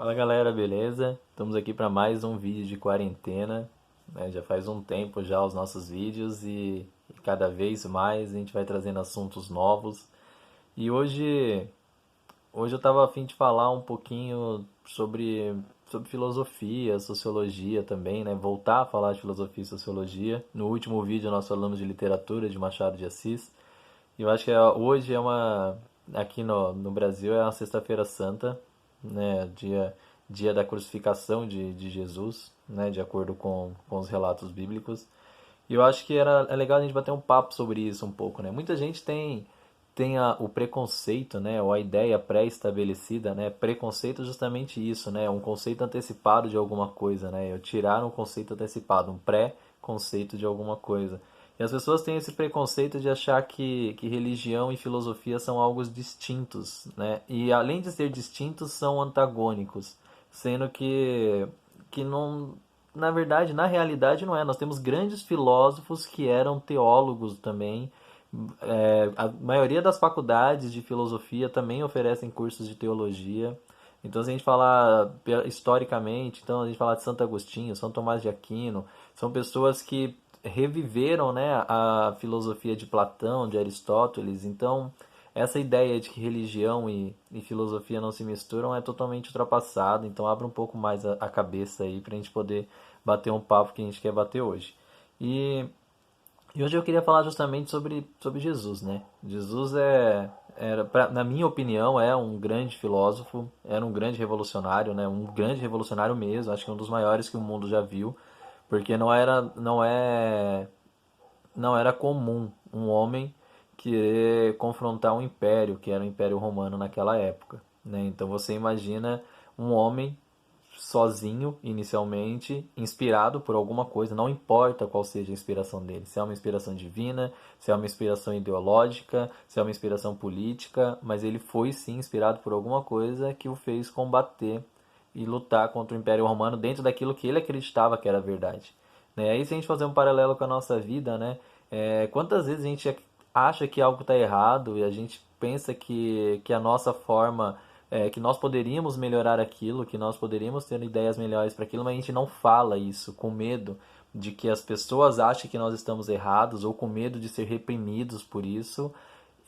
Fala galera, beleza? Estamos aqui para mais um vídeo de quarentena, né? Já faz um tempo já os nossos vídeos e cada vez mais a gente vai trazendo assuntos novos. E hoje eu estava a fim de falar um pouquinho sobre filosofia, sociologia também, né? Voltar a falar de filosofia e sociologia. No último vídeo nós falamos de literatura de Machado de Assis. E eu acho que hoje aqui no Brasil é uma sexta-feira santa, né? Dia da crucificação de Jesus, né? De acordo com os relatos bíblicos. E eu acho que é legal a gente bater um papo sobre isso um pouco, né? Muita gente tem o preconceito, né? Ou a ideia pré-estabelecida, né? Preconceito é justamente isso, né? Um conceito antecipado de alguma coisa, né? Eu tirar um conceito antecipado, um pré-conceito de alguma coisa. E as pessoas têm esse preconceito de achar que religião e filosofia são algo distintos, né? E além de ser distintos, são antagônicos, sendo que não, na verdade, na realidade não é. Nós temos grandes filósofos que eram teólogos também. A maioria das faculdades de filosofia também oferecem cursos de teologia. Então, se a gente falar historicamente, então a gente falar de Santo Agostinho, São Tomás de Aquino, são pessoas que reviveram, né, a filosofia de Platão, de Aristóteles. Então, essa ideia de que religião e filosofia não se misturam é totalmente ultrapassada. Então, abre um pouco mais a cabeça aí para a gente poder bater um papo que a gente quer bater hoje. E, e hoje eu queria falar justamente sobre Jesus, né? Jesus na minha opinião, é um grande filósofo, era um grande revolucionário, né? Um grande revolucionário mesmo, acho que um dos maiores que o mundo já viu, porque não era comum um homem querer confrontar um império, que era o Império Romano naquela época, né? Então você imagina um homem sozinho, inicialmente, inspirado por alguma coisa, não importa qual seja a inspiração dele, se é uma inspiração divina, se é uma inspiração ideológica, se é uma inspiração política, mas ele foi sim inspirado por alguma coisa que o fez combater e lutar contra o Império Romano dentro daquilo que ele acreditava que era verdade. Né? Aí se a gente fazer um paralelo com a nossa vida, né? Quantas vezes a gente acha que algo está errado e a gente pensa que a nossa forma, que nós poderíamos melhorar aquilo, que nós poderíamos ter ideias melhores para aquilo, mas a gente não fala isso com medo de que as pessoas achem que nós estamos errados ou com medo de ser reprimidos por isso.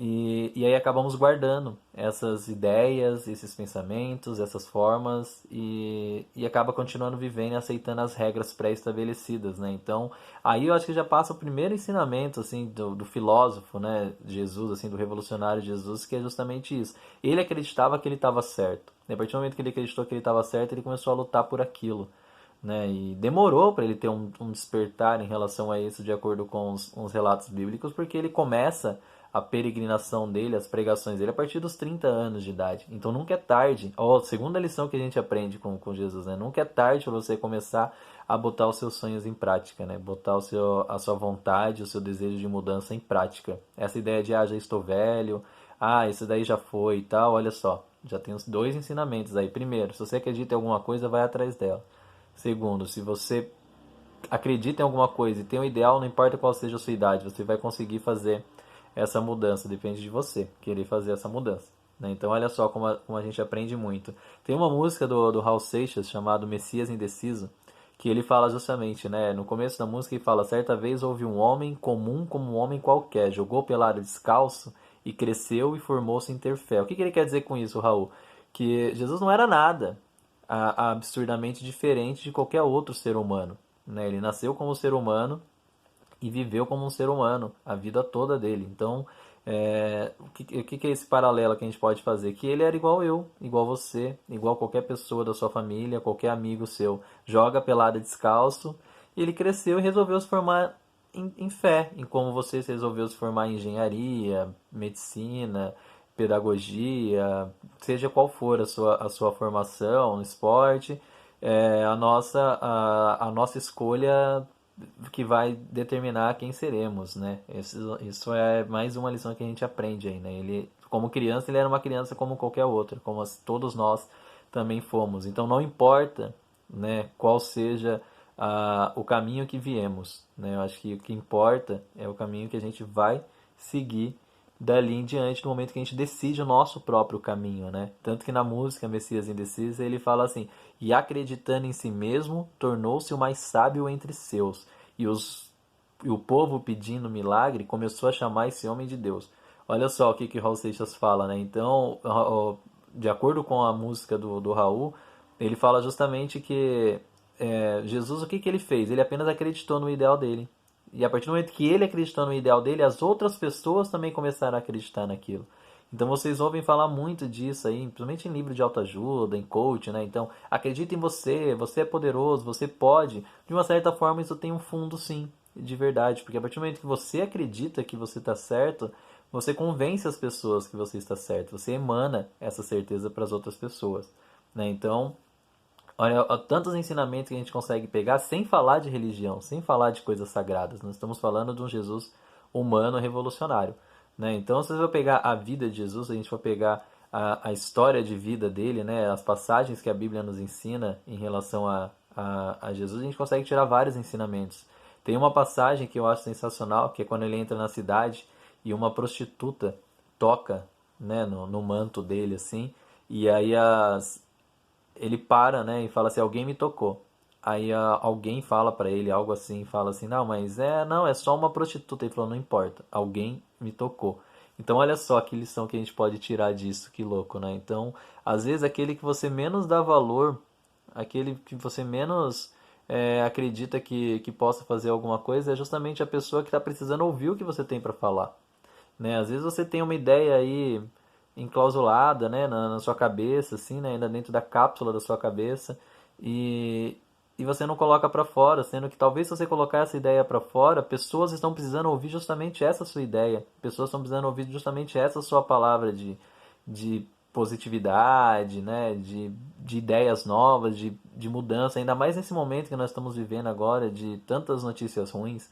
E aí acabamos guardando essas ideias, esses pensamentos, essas formas e acaba continuando vivendo e aceitando as regras pré-estabelecidas, né? Então, aí eu acho que já passa o primeiro ensinamento, assim, do filósofo, né? Jesus, assim, do revolucionário Jesus, que é justamente isso. Ele acreditava que ele estava certo. E a partir do momento que ele acreditou que ele estava certo, ele começou a lutar por aquilo. Né? E demorou para ele ter um despertar em relação a isso, de acordo com os relatos bíblicos, porque ele começa a peregrinação dele, as pregações dele, a partir dos 30 anos de idade. Então nunca é tarde. Ó, segunda lição que a gente aprende com Jesus, né? Nunca é tarde para você começar a botar os seus sonhos em prática, né? Botar a sua vontade, o seu desejo de mudança em prática. Essa ideia de, já estou velho, isso daí já foi e tal, olha só. Já tem os dois ensinamentos aí. Primeiro, se você acredita em alguma coisa, vai atrás dela. Segundo, se você acredita em alguma coisa e tem um ideal, não importa qual seja a sua idade, você vai conseguir fazer essa mudança. Depende de você querer fazer essa mudança. Né? Então, olha só como a gente aprende muito. Tem uma música do Raul Seixas chamada Messias Indeciso, que ele fala justamente, né? No começo da música ele fala: certa vez houve um homem comum como um homem qualquer, jogou pelado descalço e cresceu e formou-se em ter fé. O que ele quer dizer com isso, Raul? Que Jesus não era nada absurdamente diferente de qualquer outro ser humano. Né? Ele nasceu como ser humano e viveu como um ser humano a vida toda dele. Então, o que é esse paralelo que a gente pode fazer? Que ele era igual eu, igual você, igual qualquer pessoa da sua família, qualquer amigo seu. Joga pelada descalço e ele cresceu e resolveu se formar em fé, em como você resolveu se formar em engenharia, medicina, pedagogia, seja qual for a sua formação, esporte, a nossa escolha que vai determinar quem seremos, né? Isso é mais uma lição que a gente aprende aí, né? Ele, como criança, ele era uma criança como qualquer outra, como todos nós também fomos. Então não importa, né, qual seja o caminho que viemos, né? Eu acho que o que importa é o caminho que a gente vai seguir dali em diante, no momento que a gente decide o nosso próprio caminho, né? Tanto que na música Messias Indeciso ele fala assim: e acreditando em si mesmo, tornou-se o mais sábio entre seus. E, e o povo pedindo milagre começou a chamar esse homem de Deus. Olha só o que Raul Seixas fala, né? Então, de acordo com a música do Raul, ele fala justamente que Jesus, o que ele fez? Ele apenas acreditou no ideal dele. E a partir do momento que ele acreditou no ideal dele, as outras pessoas também começaram a acreditar naquilo. Então vocês ouvem falar muito disso aí, principalmente em livro de autoajuda, em coach, né? Então, acredita em você, você é poderoso, você pode. De uma certa forma, isso tem um fundo, sim, de verdade. Porque a partir do momento que você acredita que você está certo, você convence as pessoas que você está certo. Você emana essa certeza para as outras pessoas, né? Então, olha, tantos ensinamentos que a gente consegue pegar sem falar de religião, sem falar de coisas sagradas. Nós estamos falando de um Jesus humano revolucionário, né? Então, se você for pegar a vida de Jesus, se a gente for pegar a história de vida dele, né, as passagens que a Bíblia nos ensina em relação a Jesus, a gente consegue tirar vários ensinamentos. Tem uma passagem que eu acho sensacional, que é quando ele entra na cidade e uma prostituta toca, né, no manto dele, assim, e aí ele para, né, e fala assim, alguém me tocou. Aí alguém fala pra ele algo assim, fala assim, não, mas não, é só uma prostituta. Ele falou, não importa, alguém me tocou. Então olha só que lição que a gente pode tirar disso, que louco, né? Então, às vezes aquele que você menos dá valor, aquele que você menos acredita que possa fazer alguma coisa, é justamente a pessoa que está precisando ouvir o que você tem para falar, né? Às vezes você tem uma ideia aí enclausulada, né, na sua cabeça, assim, né, ainda dentro da cápsula da sua cabeça, e, e você não coloca para fora, sendo que talvez se você colocar essa ideia para fora, pessoas estão precisando ouvir justamente essa sua ideia, pessoas estão precisando ouvir justamente essa sua palavra de positividade, né, de ideias novas, de mudança, ainda mais nesse momento que nós estamos vivendo agora, de tantas notícias ruins,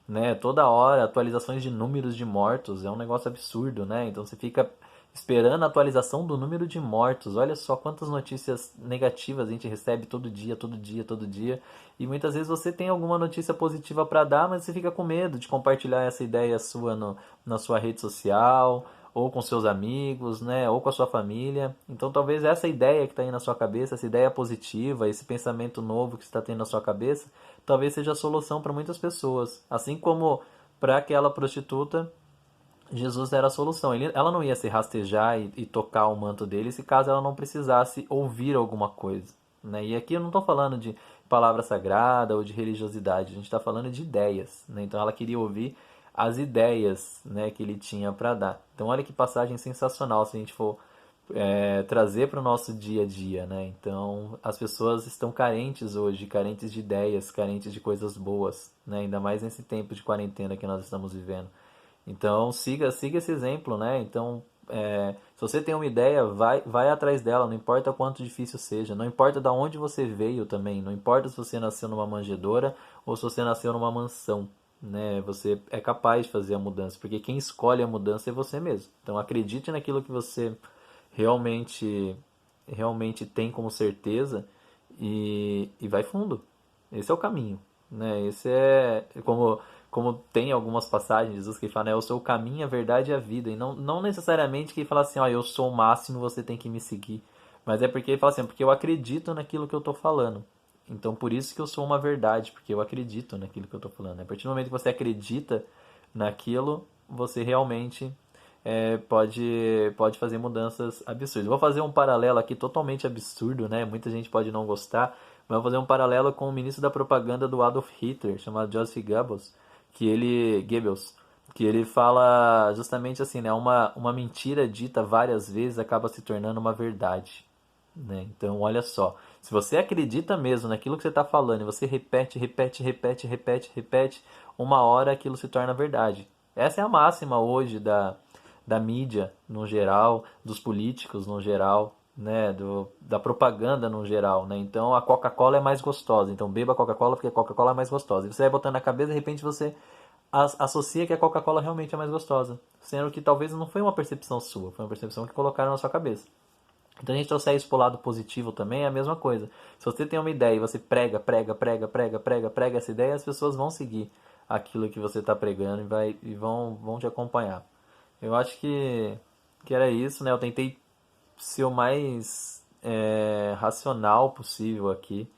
né? Toda hora, atualizações de números de mortos, é um negócio absurdo, né? Então você fica esperando a atualização do número de mortos. Olha só quantas notícias negativas a gente recebe todo dia, todo dia, todo dia. E muitas vezes você tem alguma notícia positiva para dar, mas você fica com medo de compartilhar essa ideia sua na sua rede social, ou com seus amigos, né, ou com a sua família. Então talvez essa ideia que está aí na sua cabeça, essa ideia positiva, esse pensamento novo que você está tendo na sua cabeça, talvez seja a solução para muitas pessoas. Assim como para aquela prostituta, Jesus era a solução. Ela não ia se rastejar e tocar o manto dele se caso ela não precisasse ouvir alguma coisa, né? E aqui eu não estou falando de palavra sagrada ou de religiosidade, a gente está falando de ideias, né? Então ela queria ouvir as ideias, né, que ele tinha para dar. Então olha que passagem sensacional se a gente for trazer para o nosso dia a dia, né? Então as pessoas estão carentes hoje, carentes de ideias, carentes de coisas boas, né? Ainda mais nesse tempo de quarentena que nós estamos vivendo. Então siga esse exemplo, né? Então se você tem uma ideia, vai atrás dela, não importa quanto difícil seja, não importa de onde você veio também, não importa se você nasceu numa manjedoura ou se você nasceu numa mansão, né? Você é capaz de fazer a mudança, porque quem escolhe a mudança é você mesmo. Então acredite naquilo que você realmente realmente tem como certeza e vai fundo. Esse é o caminho, né? Esse é como tem algumas passagens de Jesus que fala, né, eu sou o caminho, a verdade e a vida, e não necessariamente que ele fala assim, ó, eu sou o máximo, você tem que me seguir, mas é porque ele fala assim, porque eu acredito naquilo que eu tô falando. Então por isso que eu sou uma verdade, porque eu acredito naquilo que eu tô falando. A partir do momento que você acredita naquilo, você realmente pode fazer mudanças absurdas. Vou fazer um paralelo aqui totalmente absurdo, né? Muita gente pode não gostar, mas vou fazer um paralelo com o ministro da propaganda do Adolf Hitler, chamado Joseph Goebbels, que ele fala justamente assim, né? Uma mentira dita várias vezes acaba se tornando uma verdade, né? Então, olha só, se você acredita mesmo naquilo que você está falando e você repete, repete, repete, repete, repete, uma hora aquilo se torna verdade. Essa é a máxima hoje da mídia no geral, dos políticos no geral, né, da propaganda no geral, né? Então a Coca-Cola é mais gostosa, então beba Coca-Cola porque a Coca-Cola é mais gostosa. E você vai botando na cabeça, de repente você associa que a Coca-Cola realmente é mais gostosa, sendo que talvez não foi uma percepção sua, foi uma percepção que colocaram na sua cabeça. Então a gente trouxer isso pro lado positivo também é a mesma coisa. Se você tem uma ideia e você prega essa ideia, as pessoas vão seguir aquilo que você está pregando e vão te acompanhar. Eu acho que era isso, né? Eu tentei ser o mais racional possível aqui,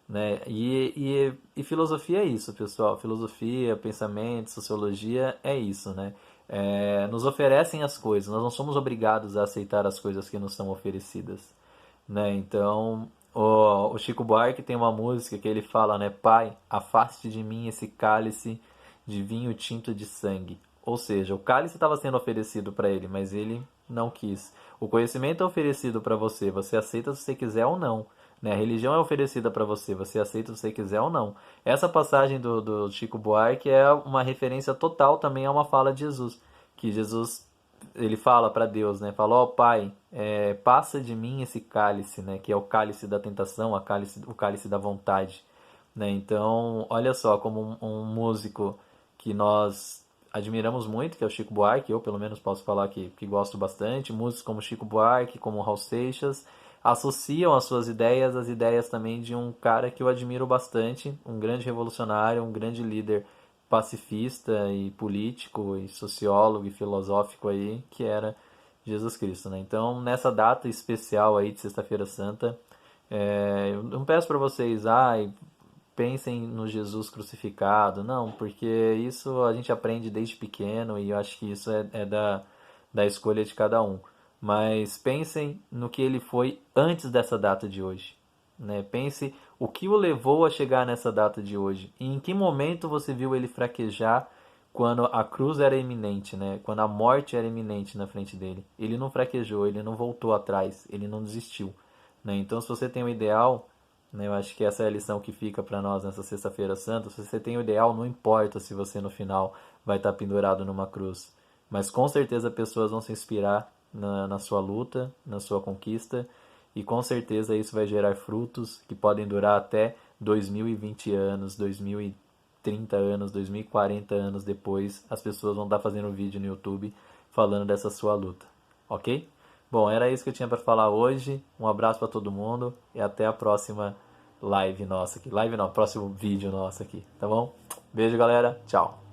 né? E filosofia é isso, pessoal. Filosofia, pensamento, sociologia é isso, né? Nos oferecem as coisas, nós não somos obrigados a aceitar as coisas que nos são oferecidas, né? Então, o Chico Buarque tem uma música que ele fala, né? Pai, afaste de mim esse cálice de vinho tinto de sangue. Ou seja, o cálice estava sendo oferecido para ele, mas ele não quis. O conhecimento é oferecido para você, você aceita se você quiser ou não. Né? A religião é oferecida para você, você aceita se você quiser ou não. Essa passagem do Chico Buarque é uma referência total também a uma fala de Jesus, que Jesus ele fala para Deus, né? Fala, ó Pai, passa de mim esse cálice, né? Que é o cálice da tentação, o cálice da vontade, né? Então, olha só como um músico que nós admiramos muito, que é o Chico Buarque, eu pelo menos posso falar que gosto bastante, músicos como Chico Buarque, como Raul Seixas, associam as suas ideias às ideias também de um cara que eu admiro bastante, um grande revolucionário, um grande líder pacifista e político e sociólogo e filosófico aí, que era Jesus Cristo, né? Então, nessa data especial aí de Sexta-feira Santa, eu não peço para vocês, pensem no Jesus crucificado, não, porque isso a gente aprende desde pequeno e eu acho que isso é da escolha de cada um. Mas pensem no que ele foi antes dessa data de hoje, né? Pense o que o levou a chegar nessa data de hoje e em que momento você viu ele fraquejar quando a cruz era iminente, né? Quando a morte era iminente na frente dele. Ele não fraquejou, ele não voltou atrás, ele não desistiu, né? Então, se você tem um ideal, né, eu acho que essa é a lição que fica para nós nessa Sexta-feira Santa. Se você tem um ideal, não importa se você no final vai estar pendurado numa cruz, mas com certeza pessoas vão se inspirar na sua luta, na sua conquista, e com certeza isso vai gerar frutos que podem durar até 2020 anos, 2030 anos, 2040 anos depois. As pessoas vão estar fazendo um vídeo no YouTube falando dessa sua luta, ok? Bom, era isso que eu tinha para falar hoje. Um abraço para todo mundo e até a próxima live nossa aqui. Live não, próximo vídeo nosso aqui, tá bom? Beijo, galera. Tchau.